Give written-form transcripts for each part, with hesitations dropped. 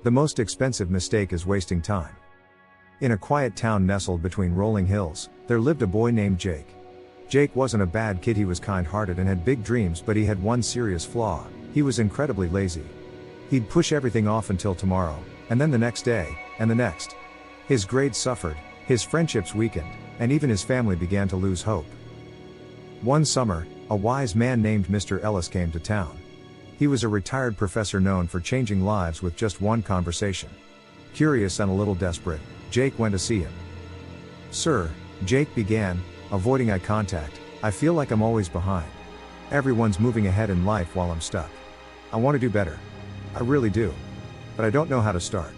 The most expensive mistake is wasting time. In a quiet town nestled between rolling hills, there lived a boy named Jake. Jake wasn't a bad kid, he was kind-hearted and had big dreams, but he had one serious flaw: he was incredibly lazy. He'd push everything off until tomorrow, and then the next day, and the next. His grades suffered, his friendships weakened, and even his family began to lose hope. One summer, a wise man named Mr. Ellis came to town. He was a retired professor known for changing lives with just one conversation. Curious and a little desperate, Jake went to see him. "Sir," Jake began, avoiding eye contact, "I feel like I'm always behind. Everyone's moving ahead in life while I'm stuck. I want to do better. I really do. But I don't know how to start."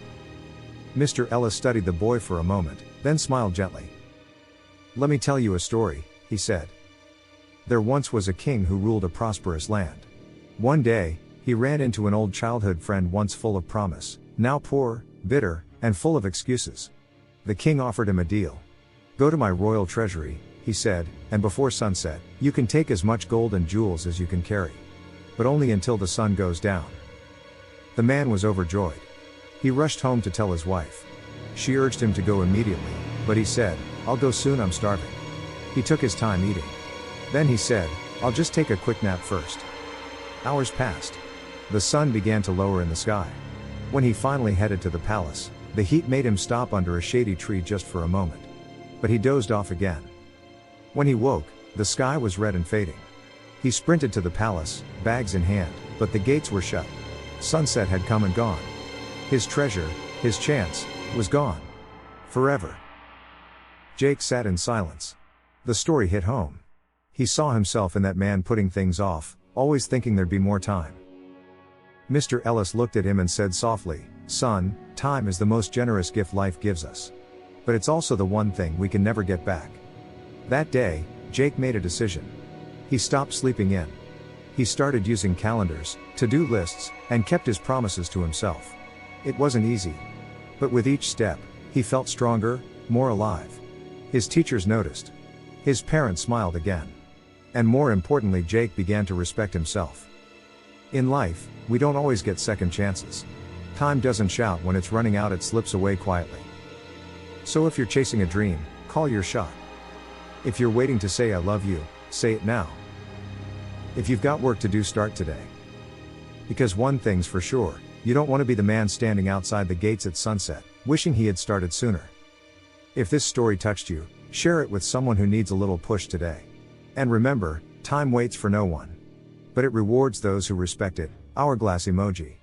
Mr. Ellis studied the boy for a moment, then smiled gently. "Let me tell you a story," he said. "There once was a king who ruled a prosperous land. One day, he ran into an old childhood friend, once full of promise, now poor, bitter, and full of excuses. The king offered him a deal. 'Go to my royal treasury,' he said, 'and before sunset, you can take as much gold and jewels as you can carry. But only until the sun goes down.' The man was overjoyed. He rushed home to tell his wife. She urged him to go immediately, but he said, 'I'll go soon, I'm starving.' He took his time eating. Then he said, 'I'll just take a quick nap first.' Hours passed. The sun began to lower in the sky. When he finally headed to the palace, the heat made him stop under a shady tree just for a moment. But he dozed off again. When he woke, the sky was red and fading. He sprinted to the palace, bags in hand, but the gates were shut. Sunset had come and gone. His treasure, his chance, was gone. Forever. Jake sat in silence. The story hit home. He saw himself in that man putting things off, always thinking there'd be more time. Mr. Ellis looked at him and said softly, "Son, time is the most generous gift life gives us. But it's also the one thing we can never get back." That day, Jake made a decision. He stopped sleeping in. He started using calendars, to-do lists, and kept his promises to himself. It wasn't easy. But with each step, he felt stronger, more alive. His teachers noticed. His parents smiled again. And more importantly, Jake began to respect himself. In life, we don't always get second chances. Time doesn't shout when it's running out, it slips away quietly. So if you're chasing a dream, call your shot. If you're waiting to say I love you, say it now. If you've got work to do, start today. Because one thing's for sure, you don't want to be the man standing outside the gates at sunset, wishing he had started sooner. If this story touched you, share it with someone who needs a little push today. And remember, time waits for no one. But it rewards those who respect it. Hourglass emoji.